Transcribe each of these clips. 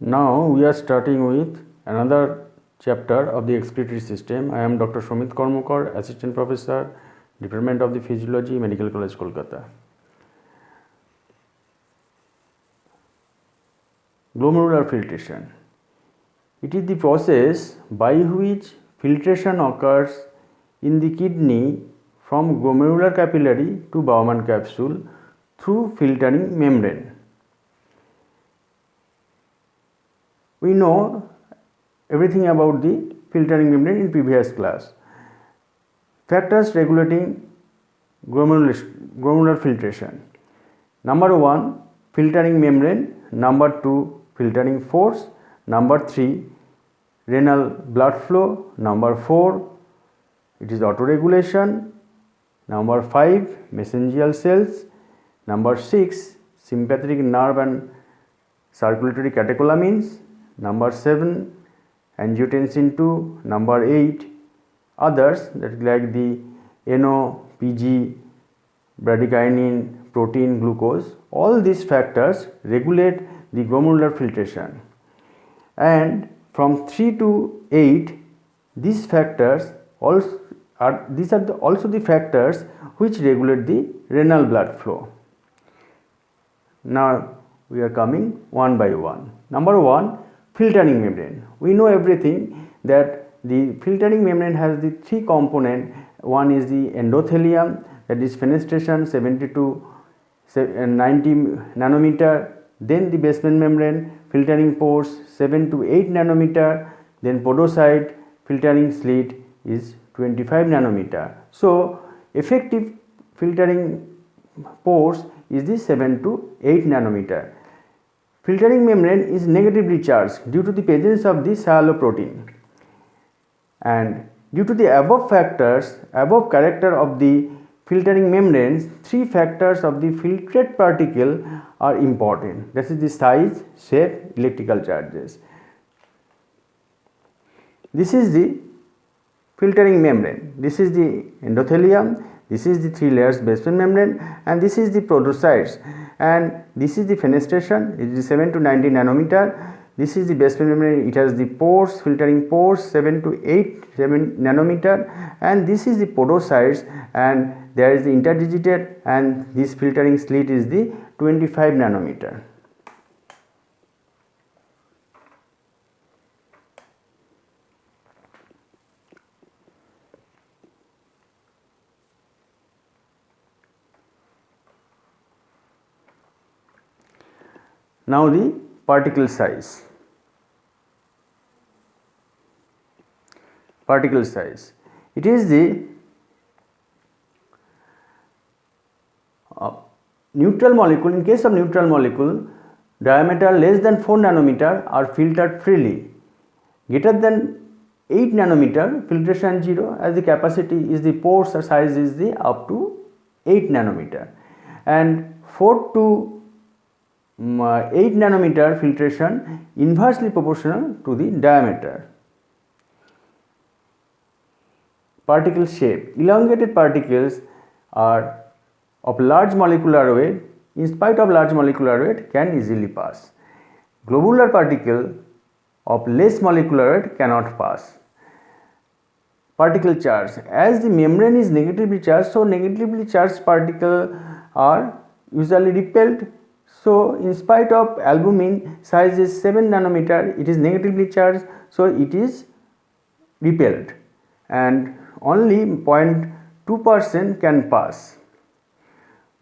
Now we are starting with another chapter of the excretory system. I am Dr. Somit Kormokar, Assistant Professor, Department of the Physiology, Medical College, Kolkata. Glomerular filtration. It is the process by which filtration occurs in the kidney from glomerular capillary to Bowman capsule through filtering membrane. We know everything about the filtering membrane in previous class. Factors regulating glomerular filtration. Number 1, filtering membrane. Number 2, filtering force. Number 3, renal blood flow. Number 4, it is autoregulation. Number 5, mesangial cells. Number 6, sympathetic nerve and circulatory catecholamines. Number 7, angiotensin 2. Number 8, others that like the NO, PG, bradykinin, protein, glucose. All these factors regulate the glomerular filtration. And from 3 to 8, these factors also are also the factors which regulate the renal blood flow. Now we are coming one by one. Number 1, filtering membrane. We know everything that the filtering membrane has the 3 components. One is the endothelium, that is fenestration 70 to 90 nanometer, then the basement membrane, filtering pores 7 to 8 nanometer, then podocyte, filtering slit is 25 nanometer. So effective filtering pores is the 7 to 8 nanometer. Filtering membrane is negatively charged due to the presence of the sialoprotein, and due to the above factors, above character of the filtering membranes, 3 factors of the filtrate particle are important. That is the size, shape, electrical charges. This is the filtering membrane. This is the endothelium. This is the 3 layers basement membrane, and this is the podocytes, and this is the fenestration. It is 7 to 90 nanometer. This is the basement membrane. It has the pores, filtering pores 7 to 8 nanometer, and this is the podocytes, and there is the interdigitate, and this filtering slit is the 25 nanometer. Now the particle size. Particle size. It is the neutral molecule. In case of neutral molecule, diameter less than 4 nanometer are filtered freely. Greater than 8 nanometer, filtration 0, as the capacity is the pores size is the up to 8 nanometer, and 4 to 8 nanometer filtration inversely proportional to the diameter. Particle shape. Elongated particles are of large molecular weight, in spite of large molecular weight, can easily pass. Globular particle of less molecular weight cannot pass. Particle charge. As the membrane is negatively charged, so negatively charged particles are usually repelled. So in spite of albumin size is 7 nanometer, it is negatively charged, so it is repelled, and only 0.2% can pass.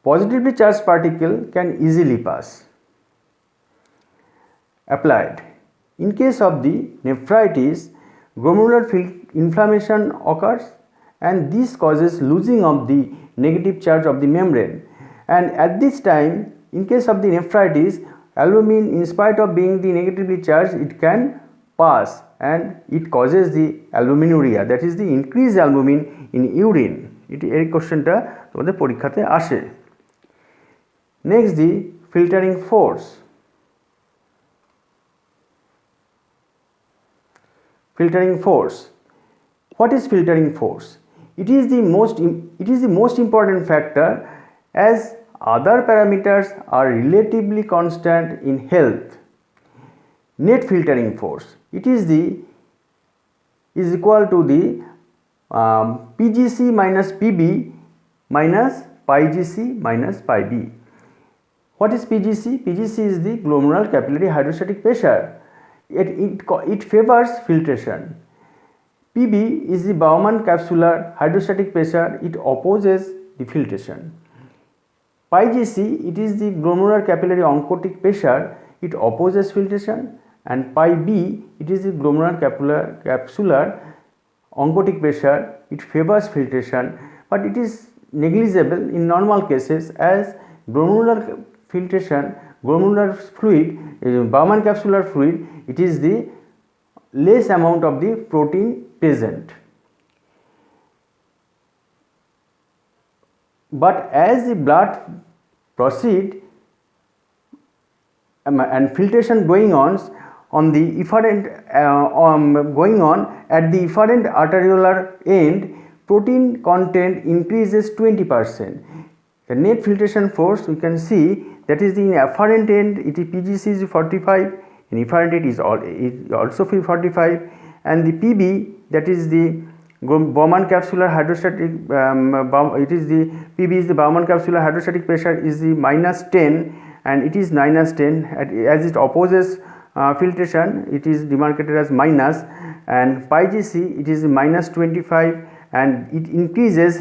Positively charged particle can easily pass. Applied. In case of the nephritis, glomerular inflammation occurs, and this causes losing of the negative charge of the membrane, and at this time, in case of the nephritis, albumin, in spite of being the negatively charged, it can pass, and it causes the albuminuria, that is the increased albumin in urine. এই কোশ্চেনটা তোমাদের পরীক্ষাতে আসে। Next, the filtering force. Filtering force. What is filtering force? It is the most important factor, as other parameters are relatively constant in health. net filtering force. It is equal to the PGC minus PB minus pi GC minus pi B. What is PGC? PGC is the glomerular capillary hydrostatic pressure. It favors filtration. PB is the Bowman capsular hydrostatic pressure. It opposes the filtration. Pi GC, it is the glomerular capillary oncotic pressure. It opposes filtration. And pi B, it is the glomerular capsular oncotic pressure. It favors filtration, but it is negligible in normal cases, as glomerular filtration, glomerular fluid, Bowman capsular fluid, it is the less amount of the protein present. But as the blood proceed and filtration going on the efferent going on at the efferent arteriolar end, protein content increases 20%. The net filtration force, we can see, that is in afferent end, it is PGC is 45, in efferent end is also 45, and the PB, that is the Bowman capsular hydrostatic, it is the PB is the Bowman capsular hydrostatic pressure is the minus 10, and it is minus 10 as it opposes filtration, it is demarcated as minus, and pi GC, it is minus 25, and it increases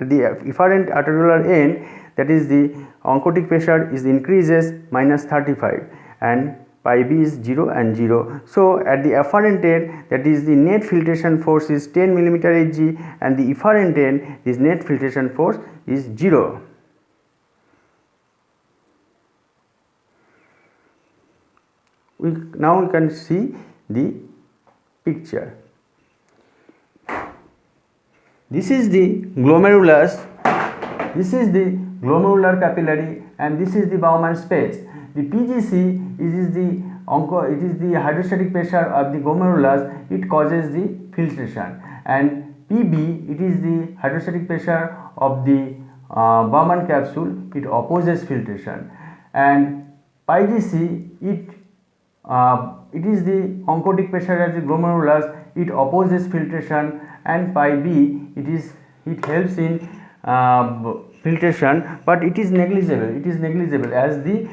at the efferent arteriolar end, that is the oncotic pressure is increases minus 35, and pi B is 0 and 0. So at the afferent end, that is the net filtration force is 10 millimeter Hg, and the efferent end, this net filtration force is 0. Now we can see the picture. This is the glomerulus, this is the glomerular capillary, and this is the Bowman space. The PGC is the hydrostatic pressure of the glomerulus, it causes the filtration, and PB, it is the hydrostatic pressure of the Bowman capsule, it opposes filtration, and pi GC, it is the oncotic pressure as the glomerulus, it opposes filtration, and pi B, it helps in filtration, but it is negligible as the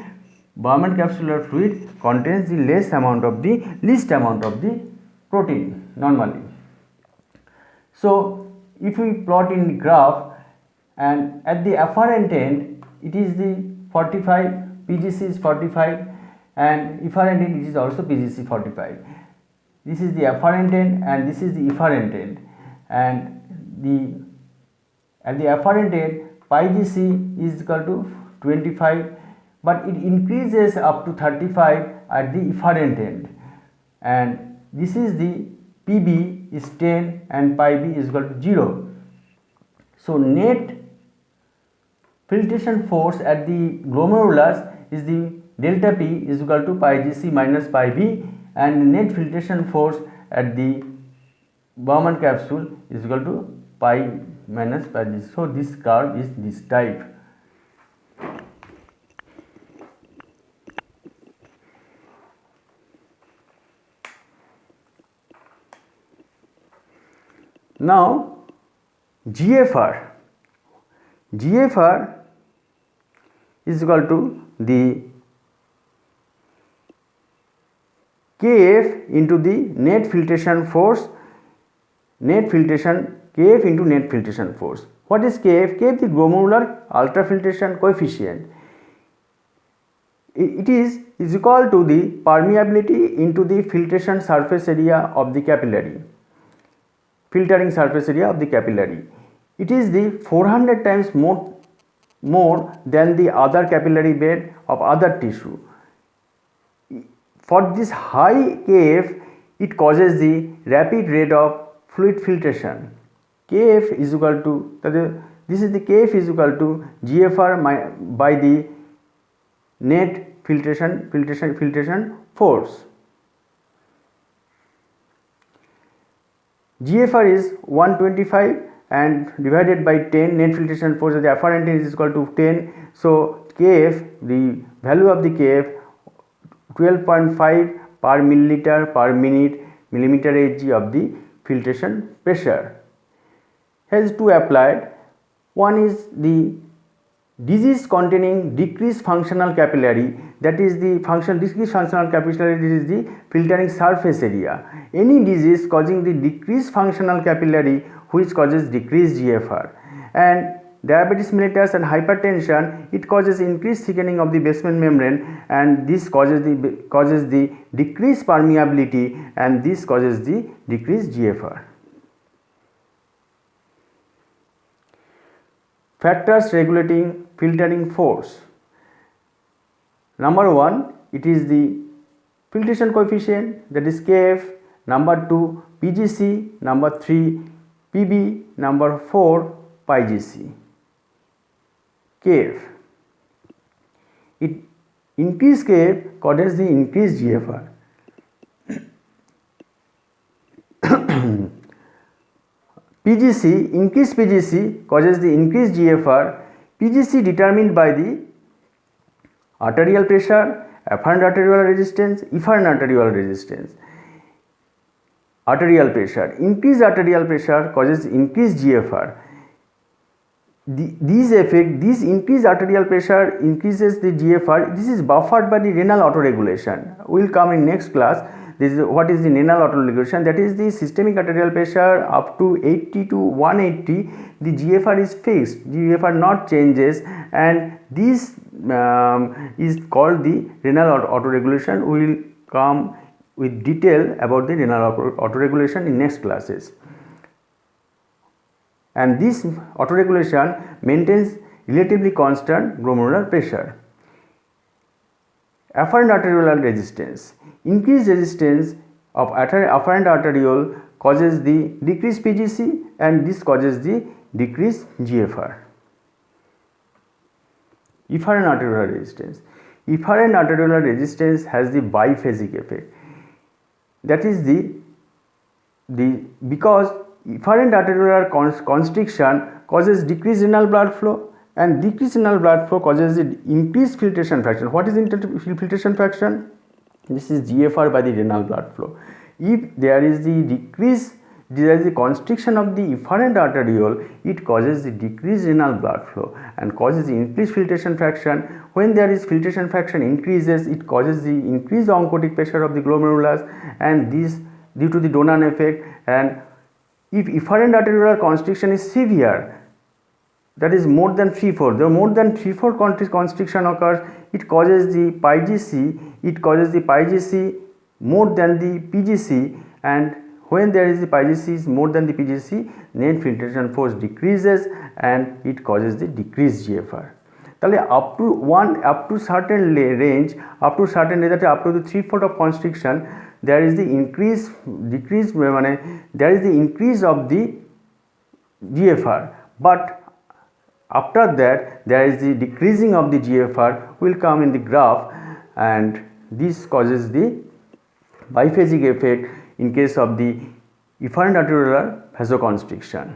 Bowman capsular fluid contains the least amount of the protein normally. So if we plot in the graph, and at the afferent end, it is the 45, PGC is 45, and efferent end, it is also PGC 45. This is the afferent end and this is the efferent end, and at the afferent end, pi GC is equal to 25, but it increases up to 35 at the efferent end, and this is the PB is 10 and pi B is equal to 0. So net filtration force at the glomerulus is the delta P is equal to pi GC minus pi B, and net filtration force at the Bowman capsule is equal to pi minus pi GC. So this curve is this type. Now GFR is equal to the Kf into the net filtration force, Kf into net filtration force. What is Kf? Kf the glomerular ultrafiltration coefficient. It is equal to the permeability into the filtration surface area of the capillary, filtering surface area of the capillary. It is the 400 times more than the other capillary bed of other tissue. For this high Kf, it causes the rapid rate of fluid filtration. Kf is equal to, this is the Kf is equal to GFR by the net filtration force. GFR is 125 and divided by 10, net filtration force of the afferent end is equal to 10. So Kf, the value of the Kf 12.5 per milliliter per minute millimeter Hg of the filtration pressure. Has two applied. One is the disease containing decreased functional capillary, that is the decreased functional capillary, this is the filtering surface area. Any disease causing the decreased functional capillary which causes decreased GFR. And diabetes mellitus and hypertension, it causes increased thickening of the basement membrane, and this causes the decreased permeability, and this causes the decreased GFR. Factors regulating filtering force. Number 1, it is the filtration coefficient, that is Kf. Number 2, PGC. Number 3, PB. Number 4, PGC. Kf. It increased Kf causes the increased GFR. PGC, increased PGC causes the increased GFR. PGC determined by the arterial pressure, afferent arterial resistance, efferent arterial resistance. Arterial pressure, increased arterial pressure causes increased GFR. This increased arterial pressure increases the GFR. This is buffered by the renal autoregulation. We will come in next class. This is what is the renal autoregulation, that is the systemic arterial pressure up to 80 to 180, the GFR is fixed, GFR not changes, and this is called the renal autoregulation. We will come with detail about the renal autoregulation in next classes. And this autoregulation maintains relatively constant glomerular pressure. Afferent arterial resistance. Increased resistance of afferent arteriole causes the decreased PGC, and this causes the decreased GFR. Efferent arterial resistance. Efferent arterial resistance has the biphasic effect. That is because efferent arterial constriction causes decreased renal blood flow, and decreased renal blood flow causes the increased filtration fraction. What is filtration fraction? This is GFR by the renal blood flow. If there is the constriction of the efferent arteriole, it causes the decreased renal blood flow and causes the increased filtration fraction. When there is filtration fraction increases, it causes the increased oncotic pressure of the glomerulus, and this due to the Donan effect. And if efferent arterial constriction is severe, that is more than 3/4, the more than 3/4 constriction occurs, it causes the PGC more than the PGC, and when there is the PGC is more than the PGC, net filtration force decreases and it causes the decreased GFR. তাহলে up to certain range, up to the 3/4 of constriction, there is the increase of the GFR, but after that there is the decreasing of the GFR will come in the graph, and this causes the biphasic effect in case of the efferent arterial vasoconstriction.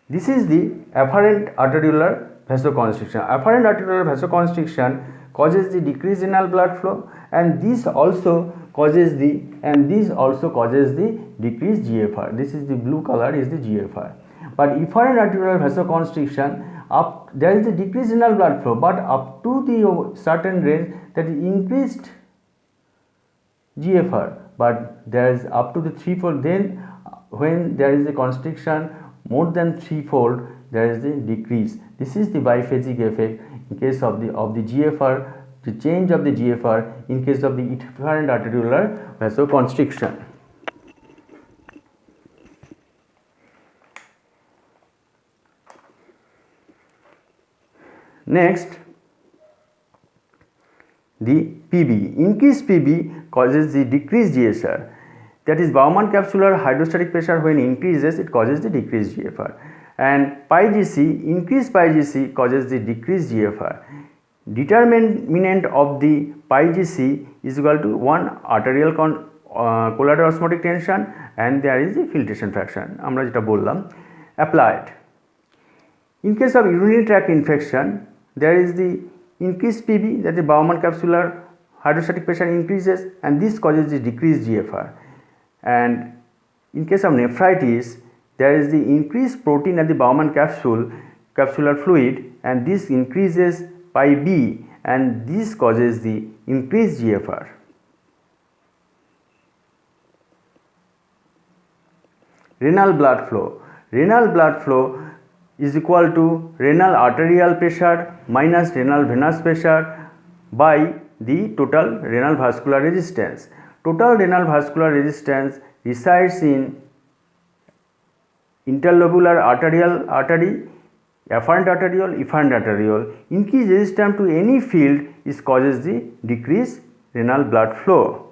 This is the afferent arteriolar vasoconstriction. Afferent arteriolar vasoconstriction causes the decreased renal blood flow, and this also causes the decreased GFR. This is the blue color is the GFR. But efferent arterial vasoconstriction, there is the decreased renal blood flow, but up to the certain range, that is increased GFR, but there is up to the 3/4. Then when there is a constriction more than 3/4, there is the decrease. This is the biphasic effect in case of the GFR, the change of the GFR in case of the efferent arteriolar vasoconstriction. Next, the PB. Increased PB causes the decreased GSR. That is Bowman capsular hydrostatic pressure when increases, it causes the decreased GFR. And PGC, increased PGC causes the decreased GFR. Determinant of the PGC is equal to 1 arterial collateral osmotic tension, and there is the filtration fraction. আমরা যেটা বললাম applied. In case of urinary tract infection, there is the increased PV, that is Bowman capsular hydrostatic pressure increases, and this causes the decreased GFR. And in case of nephritis, there is the increased protein at the Bowman capsular fluid, and this increases pi B, and this causes the increased GFR. Renal blood flow. Renal blood flow is equal to renal arterial pressure minus renal venous pressure by the total renal vascular resistance. Total renal vascular resistance resides in interlobular artery, afferent arteriole, efferent arteriole. Increased resistance to any field causes the decreased renal blood flow.